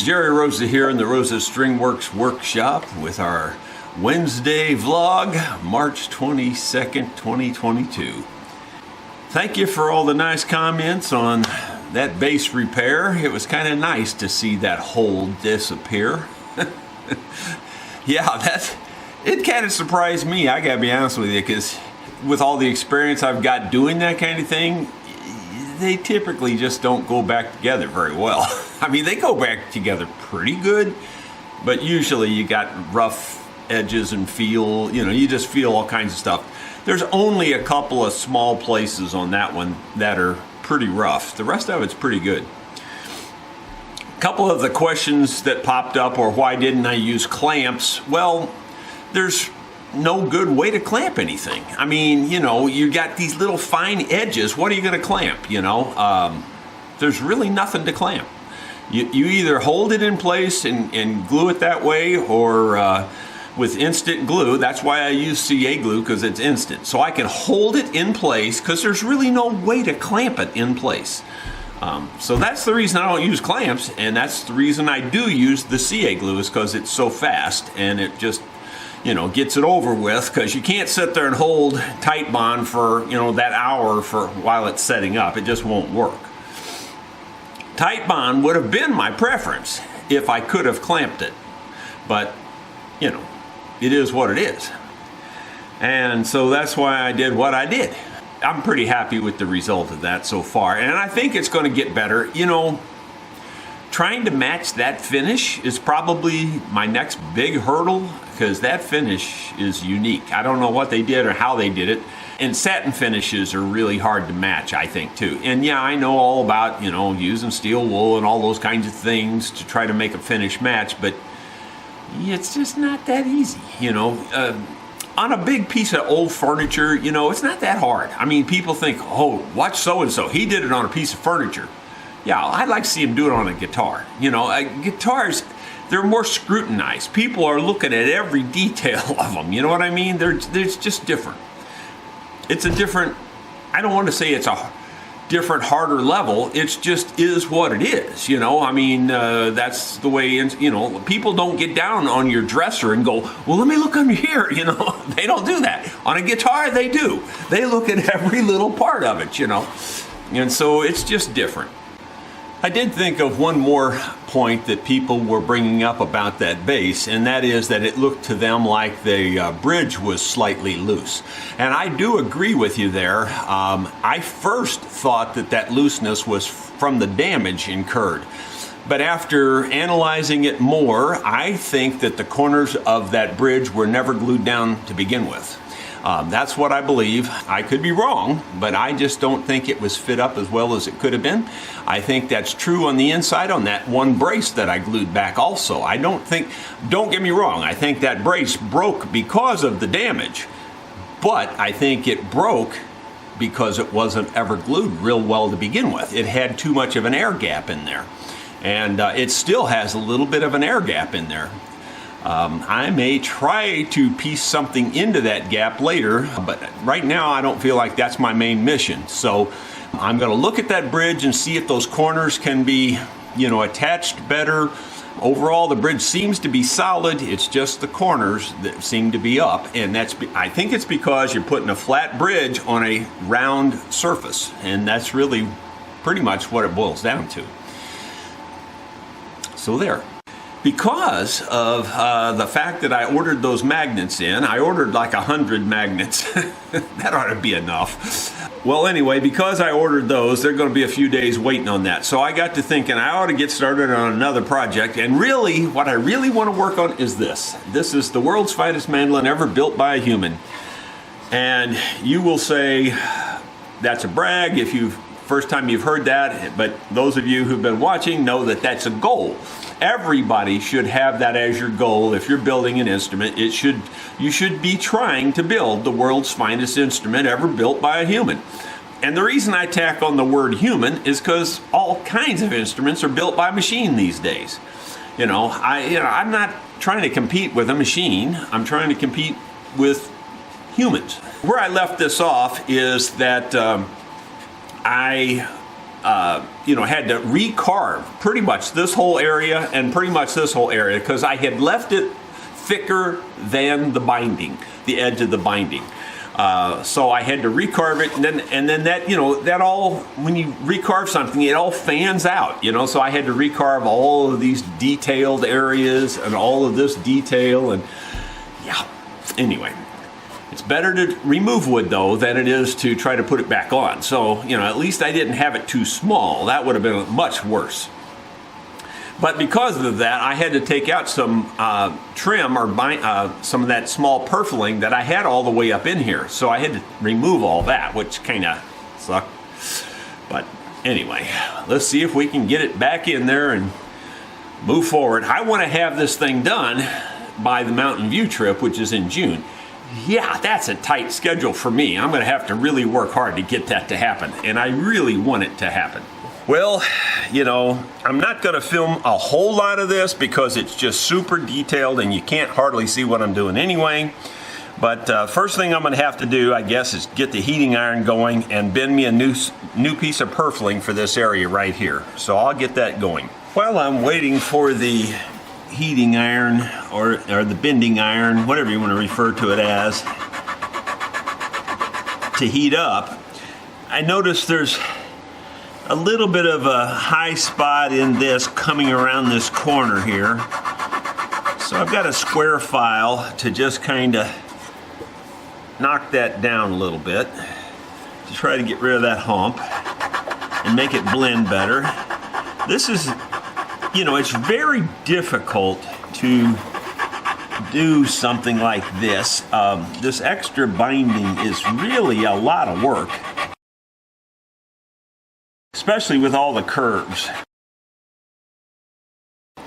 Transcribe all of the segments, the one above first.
Jerry Rosa here in the Rosa Stringworks workshop with our Wednesday vlog, March 22nd, 2022. Thank you for all the nice comments on that base repair. It was kind of nice to see that hole disappear. Yeah, it kind of surprised me, I gotta be honest with you, because with all the experience I've got doing that kind of thing, they typically just don't go back together very well. I mean, they go back together pretty good, but usually you got rough edges and you just feel all kinds of stuff. There's only a couple of small places on that one that are pretty rough. The rest of it's pretty good. A couple of the questions that popped up were, why didn't I use clamps? Well, there's no good way to clamp anything. I mean, you got these little fine edges. What are you going to clamp? There's really nothing to clamp. You either hold it in place and glue it that way, or with instant glue. That's why I use CA glue, because it's instant. So I can hold it in place because there's really no way to clamp it in place. So that's the reason I don't use clamps, and that's the reason I do use the CA glue, is because it's so fast and it just gets it over with, because you can't sit there and hold Titebond for, that hour while it's setting up. It just won't work. Titebond would have been my preference if I could have clamped it, but, it is what it is. And so that's why I did what I did. I'm pretty happy with the result of that so far, and I think it's going to get better. Trying to match that finish is probably my next big hurdle, because that finish is unique. I don't know what they did or how they did it. And satin finishes are really hard to match, I think, too. And yeah, I know all about, using steel wool and all those kinds of things to try to make a finish match, but it's just not that easy, On a big piece of old furniture, it's not that hard. I mean, people think, oh, watch so-and-so, he did it on a piece of furniture. Yeah, I'd like to see him do it on a guitar. Guitars, they're more scrutinized. People are looking at every detail of them. You know what I mean? They're just different. It's a different, I don't want to say it's a different, harder level. It's just is what it is. I mean, that's the way, people don't get down on your dresser and go, well, let me look under here. They don't do that. On a guitar, they do. They look at every little part of it, And so it's just different. I did think of one more point that people were bringing up about that bass, and that is that it looked to them like the bridge was slightly loose. And I do agree with you there. I first thought that looseness was from the damage incurred. But after analyzing it more, I think that the corners of that bridge were never glued down to begin with. That's what I believe. I could be wrong, but I just don't think it was fit up as well as it could have been. I think that's true on the inside on that one brace that I glued back also. Don't get me wrong, I think that brace broke because of the damage, but I think it broke because it wasn't ever glued real well to begin with. It had too much of an air gap in there, and it still has a little bit of an air gap in there. I may try to piece something into that gap later, but right now I don't feel like that's my main mission. So I'm going to look at that bridge and see if those corners can be, attached better. Overall, the bridge seems to be solid. It's just the corners that seem to be up, and I think it's because you're putting a flat bridge on a round surface, and that's really pretty much what it boils down to. So there. Because of the fact that I ordered those magnets in, I ordered like 100 magnets. That ought to be enough. Well, anyway, because I ordered those, they're going to be a few days waiting on that. So I got to thinking I ought to get started on another project. And really, what I really want to work on is this. This is the world's finest mandolin ever built by a human. And you will say that's a brag if first time you've heard that, but those of you who've been watching know that that's a goal. Everybody should have that as your goal. If you're building an instrument, you should be trying to build the world's finest instrument ever built by a human. And the reason I tack on the word human is because all kinds of instruments are built by machine these days. I'm not trying to compete with a machine. I'm trying to compete with humans. Where I left this off is that I you know, had to recarve pretty much this whole area and pretty much this whole area because I had left it thicker than the binding, the edge of the binding. So I had to recarve it, and then that, you know, that all, when you recarve something, it all fans out, you know, so I had to recarve all of these detailed areas and all of this detail, and yeah, anyway. It's better to remove wood though than it is to try to put it back on. So, you know, at least I didn't have it too small. That would have been much worse. But because of that, I had to take out some trim or some of that small purfling that I had all the way up in here. So I had to remove all that, which kind of sucked. But anyway, let's see if we can get it back in there and move forward. I want to have this thing done by the Mountain View trip, which is in June. Yeah, that's a tight schedule for me. I'm going to have to really work hard to get that to happen, and I really want it to happen. Well, you know, I'm not going to film a whole lot of this because it's just super detailed and you can't hardly see what I'm doing anyway. But first thing I'm going to have to do, I guess, is get the heating iron going and bend me a new piece of purfling for this area right here. So I'll get that going. While I'm waiting for the heating iron or the bending iron, whatever you want to refer to it as, to heat up, I noticed there's a little bit of a high spot in this coming around this corner here. So I've got a square file to just kind of knock that down a little bit to try to get rid of that hump and make it blend better. This is, you know, it's very difficult to do something like this. This extra binding is really a lot of work, especially with all the curves.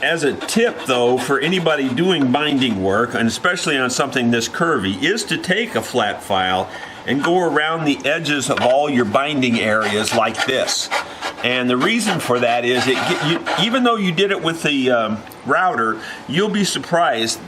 As a tip though, for anybody doing binding work, and especially on something this curvy, is to take a flat file and go around the edges of all your binding areas like this. And the reason for that is, even though you did it with the router, you'll be surprised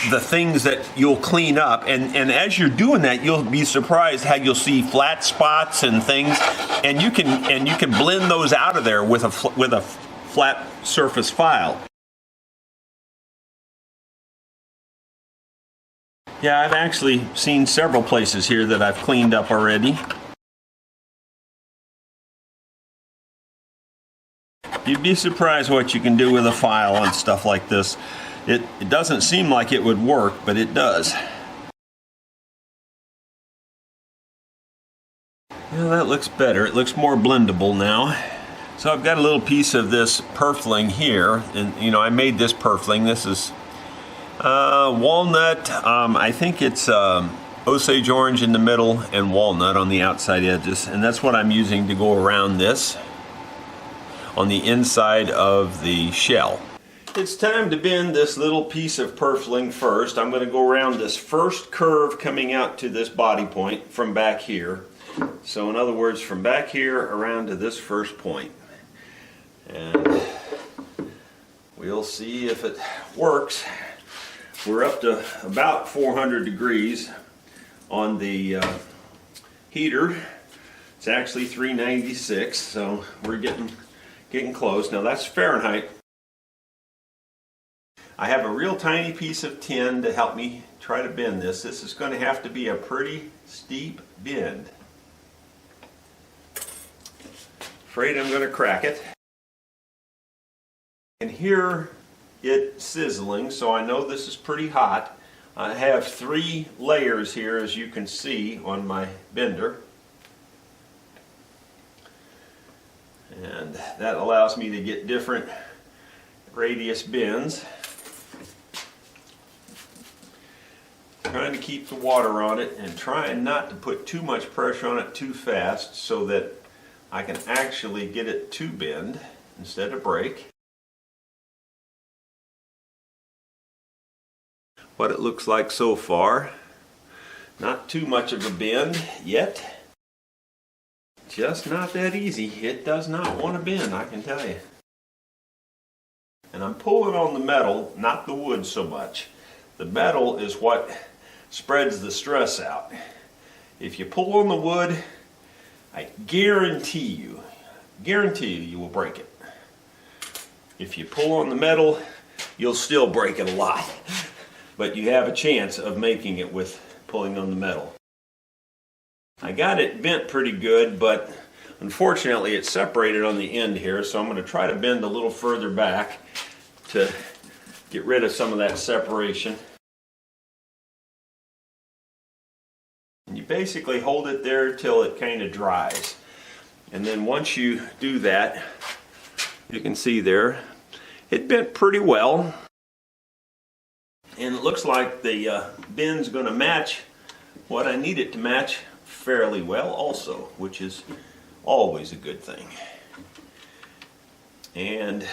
the things that you'll clean up, and as you're doing that, you'll be surprised how you'll see flat spots and things, and you can blend those out of there with a flat surface file. Yeah, I've actually seen several places here that I've cleaned up already. You'd be surprised what you can do with a file on stuff like this. It doesn't seem like it would work, but it does. Yeah, that looks better. It looks more blendable now. So I've got a little piece of this purfling here, and you know, I made this purfling. This is walnut. I think it's Osage orange in the middle and walnut on the outside edges, and that's what I'm using to go around this on the inside of the shell. It's time to bend this little piece of purfling first. I'm going to go around this first curve coming out to this body point from back here. So in other words, from back here around to this first point. And we'll see if it works. We're up to about 400 degrees on the heater. It's actually 396, so we're getting close. Now that's Fahrenheit. I have a real tiny piece of tin to help me try to bend this. This is going to have to be a pretty steep bend. Afraid I'm going to crack it. And here it's sizzling, so I know this is pretty hot. I have 3 layers here, as you can see on my bender. And that allows me to get different radius bends. Trying to keep the water on it and trying not to put too much pressure on it too fast so that I can actually get it to bend instead of break. What it looks like so far. Not too much of a bend yet. Just not that easy. It does not want to bend, I can tell you. And I'm pulling on the metal, not the wood so much. The metal is what spreads the stress out. If you pull on the wood, I guarantee you, guarantee you will break it. If you pull on the metal, you'll still break it a lot. But you have a chance of making it with pulling on the metal. I got it bent pretty good, but unfortunately it's separated on the end here, so I'm going to try to bend a little further back to get rid of some of that separation. And you basically hold it there till it kind of dries. And then once you do that, you can see there, it bent pretty well. And it looks like the bend's going to match what I need it to match fairly well also, which is always a good thing. And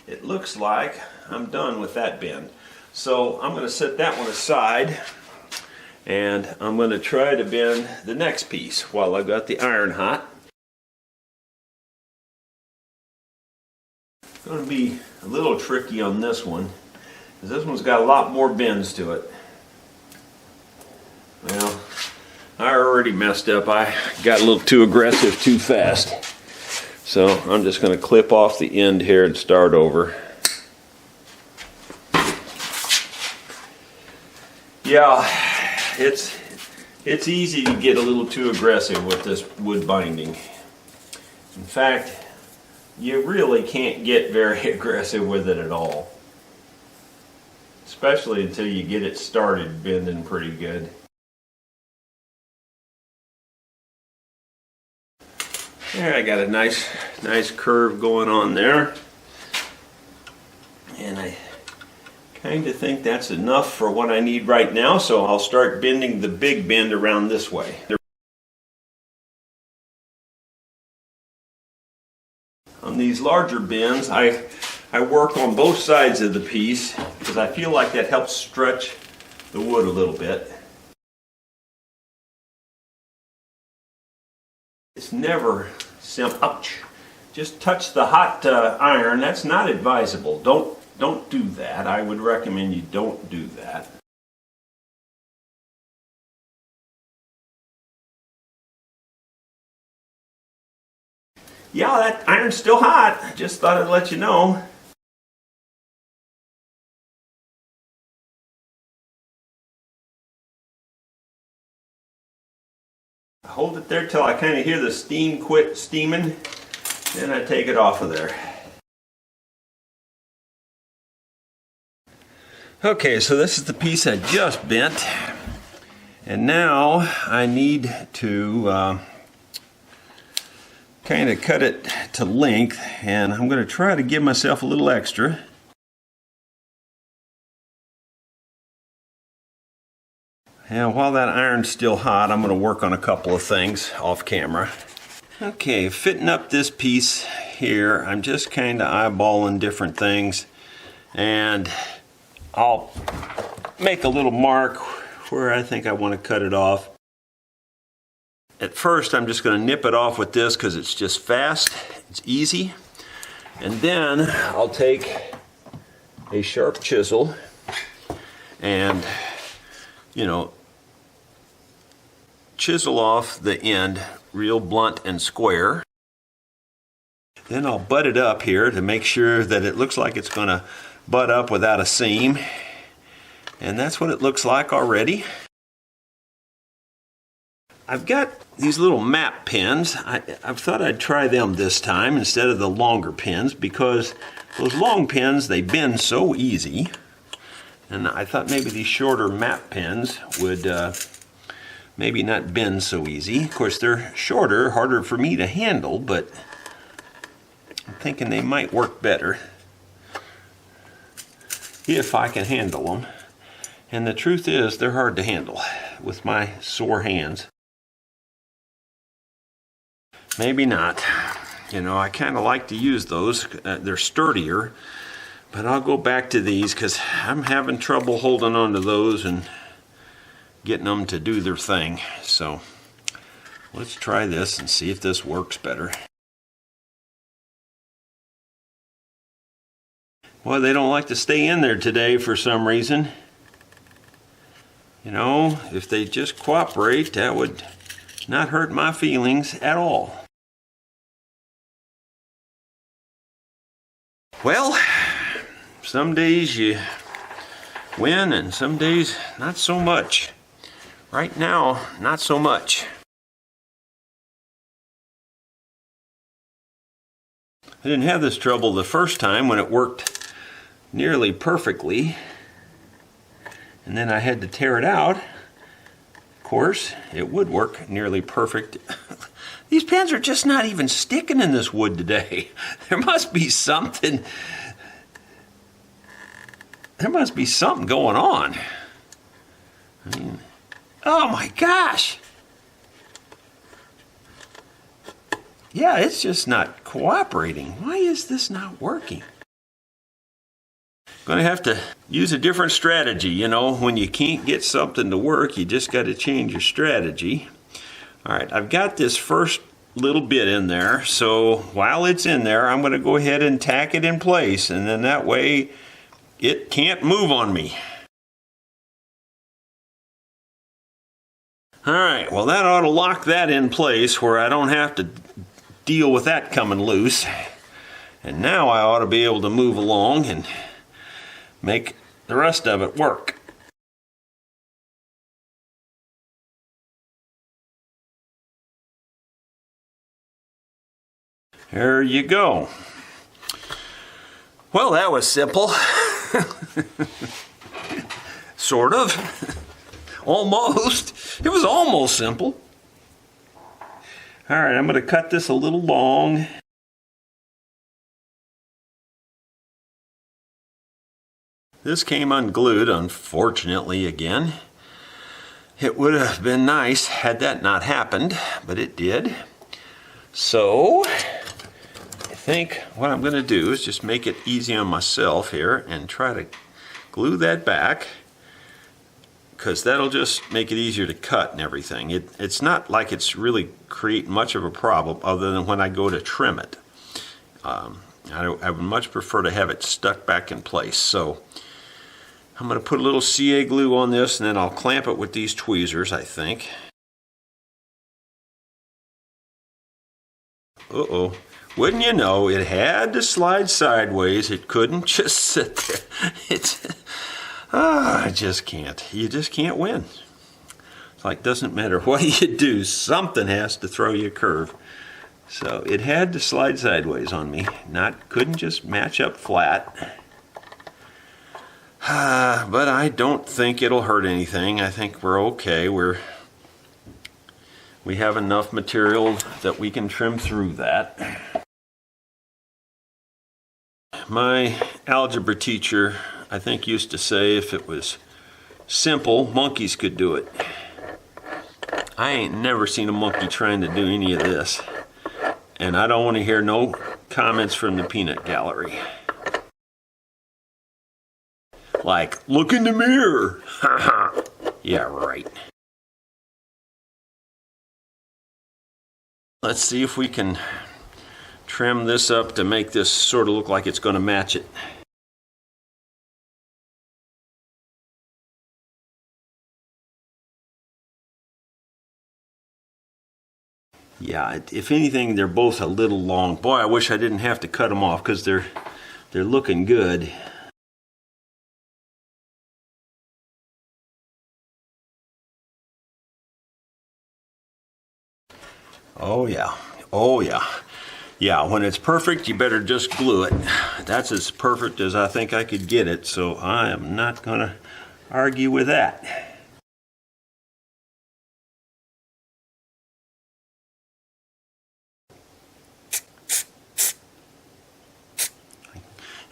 it looks like I'm done with that bend. So I'm going to set that one aside, and I'm going to try to bend the next piece while I've got the iron hot. It's going to be a little tricky on this one, because this one's got a lot more bends to it. Well, I already messed up. I got a little too aggressive too fast. So I'm just going to clip off the end here and start over. Yeah, it's easy to get a little too aggressive with this wood binding. In fact, you really can't get very aggressive with it at all. Especially until you get it started bending pretty good. There, I got a nice curve going on there. And I kind of think that's enough for what I need right now, so I'll start bending the big bend around this way. On these larger bends, I work on both sides of the piece because I feel like that helps stretch the wood a little bit. It's never simple. Ouch! Just touch the hot iron. That's not advisable. Don't do that. I would recommend you don't do that. Yeah, that iron's still hot. Just thought I'd let you know. Hold it there till I kind of hear the steam quit steaming, then I take it off of there. Okay, so this is the piece I just bent, and now I need to kind of cut it to length, and I'm going to try to give myself a little extra. And while that iron's still hot, I'm going to work on a couple of things off camera. Okay, fitting up this piece here, I'm just kind of eyeballing different things, and I'll make a little mark where I think I want to cut it off. At first, I'm just going to nip it off with this because it's just fast, it's easy. And then I'll take a sharp chisel and, you know, chisel off the end real blunt and square. Then I'll butt it up here to make sure that it looks like it's going to butt up without a seam. And that's what it looks like already. I've got these little map pins. I've thought I'd try them this time instead of the longer pins because those long pins, they bend so easy. And I thought maybe these shorter map pins would maybe not bend so easy. Of course, they're shorter, harder for me to handle, but I'm thinking they might work better if I can handle them. And the truth is, they're hard to handle with my sore hands. Maybe not. You know, I kind of like to use those. They're sturdier, but I'll go back to these because I'm having trouble holding on to those and getting them to do their thing. So let's try this and see if this works better. Well, they don't like to stay in there today for some reason. You know, if they just cooperate, that would not hurt my feelings at all. Well, some days you win and some days not so much. Right now, not so much. I didn't have this trouble the first time when it worked nearly perfectly. And then I had to tear it out. Of course, it would work nearly perfect. These pins are just not even sticking in this wood today. There must be something. There must be something going on. I mean, oh my gosh. Yeah, it's just not cooperating. Why is this not working? Going to have to use a different strategy. You know, when you can't get something to work, you just got to change your strategy. All right, I've got this first little bit in there, so while it's in there, I'm going to go ahead and tack it in place, and then that way it can't move on me. All right, well that ought to lock that in place where I don't have to deal with that coming loose. And now I ought to be able to move along and make the rest of it work. There you go. Well, that was simple. Sort of. Almost. It was almost simple. All right, I'm going to cut this a little long. This came unglued, unfortunately, again. It would have been nice had that not happened, but it did. So, I think what I'm going to do is just make it easy on myself here and try to glue that back, because that'll just make it easier to cut and everything. It's not like it's really create much of a problem other than when I go to trim it. I would much prefer to have it stuck back in place. So I'm going to put a little CA glue on this and then I'll clamp it with these tweezers, I think. Uh-oh. Wouldn't you know, it had to slide sideways. It couldn't just sit there. I just can't. You just can't win. It's like, doesn't matter what you do, something has to throw you a curve. So it had to slide sideways on me. Couldn't just match up flat. But I don't think it'll hurt anything. I think we're okay. We have enough material that we can trim through that. My algebra teacher, I think, used to say if it was simple, monkeys could do it. I ain't never seen a monkey trying to do any of this. And I don't want to hear no comments from the peanut gallery. Like, look in the mirror. Yeah, right. Let's see if we can trim this up to make this sort of look like it's going to match it. Yeah, if anything, they're both a little long. Boy, I wish I didn't have to cut them off because they're looking good. Oh yeah, oh yeah. Yeah, when it's perfect, you better just glue it. That's as perfect as I think I could get it, so I am not gonna argue with that.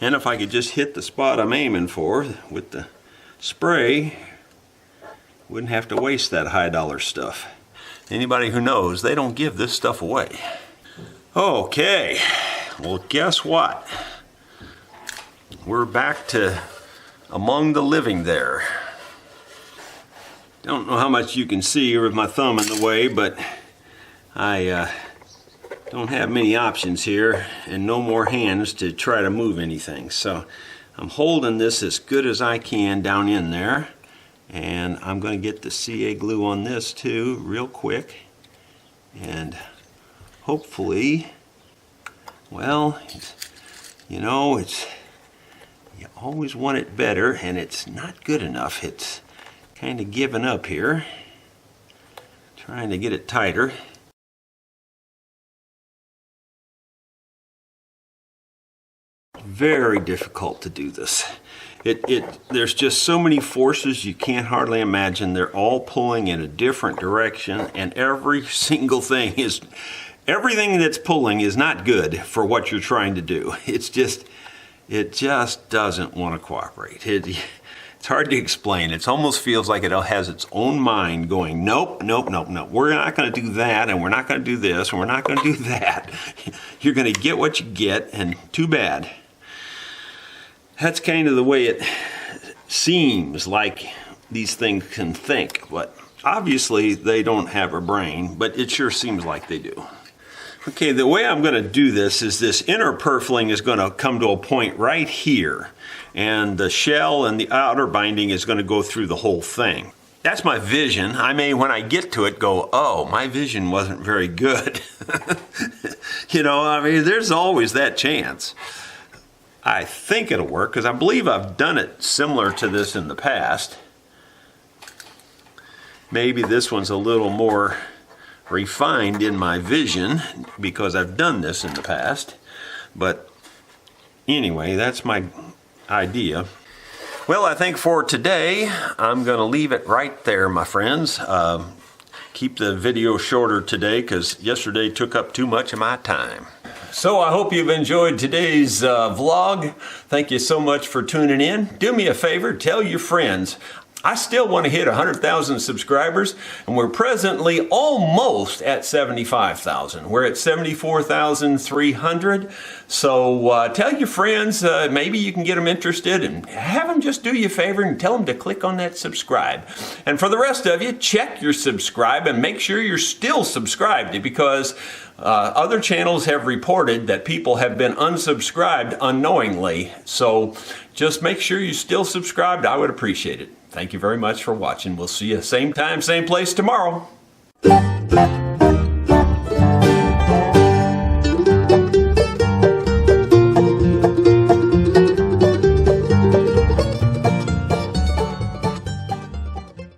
And if I could just hit the spot I'm aiming for with the spray, wouldn't have to waste that high-dollar stuff. Anybody who knows, they don't give this stuff away. Okay, well, guess what? We're back to among the living there. Don't know how much you can see with my thumb in the way, but I don't have many options here and no more hands to try to move anything. So I'm holding this as good as I can down in there, and I'm going to get the CA glue on this too real quick, and hopefully, well, You know, you always want it better, and it's not good enough. It's kind of giving up here. Trying to get it tighter. Very difficult to do this. There's just so many forces you can't hardly imagine. They're all pulling in a different direction, and everything that's pulling is not good for what you're trying to do. It just doesn't want to cooperate. It's hard to explain. It almost feels like it has its own mind going, nope, nope, nope, nope. We're not going to do that, and we're not going to do this, and we're not going to do that. You're going to get what you get, and too bad. That's kind of the way it seems like these things can think, but obviously they don't have a brain, but it sure seems like they do. Okay, the way I'm going to do this is this inner purfling is going to come to a point right here, and the shell and the outer binding is going to go through the whole thing. That's my vision. I may, when I get to it, go, oh, my vision wasn't very good. You know, I mean, there's always that chance. I think it'll work because I believe I've done it similar to this in the past. Maybe this one's a little more refined in my vision because I've done this in the past. But anyway, that's my idea. Well, I think for today, I'm going to leave it right there, my friends. Keep the video shorter today because yesterday took up too much of my time. So I hope you've enjoyed today's vlog. Thank you so much for tuning in. Do me a favor, tell your friends. I still want to hit 100,000 subscribers, and we're presently almost at 75,000. We're at 74,300. So tell your friends, maybe you can get them interested, and have them just do you a favor and tell them to click on that subscribe. And for the rest of you, check your subscribe and make sure you're still subscribed, because other channels have reported that people have been unsubscribed unknowingly. So just make sure you're still subscribed. I would appreciate it. Thank you very much for watching. We'll see you same time, same place tomorrow.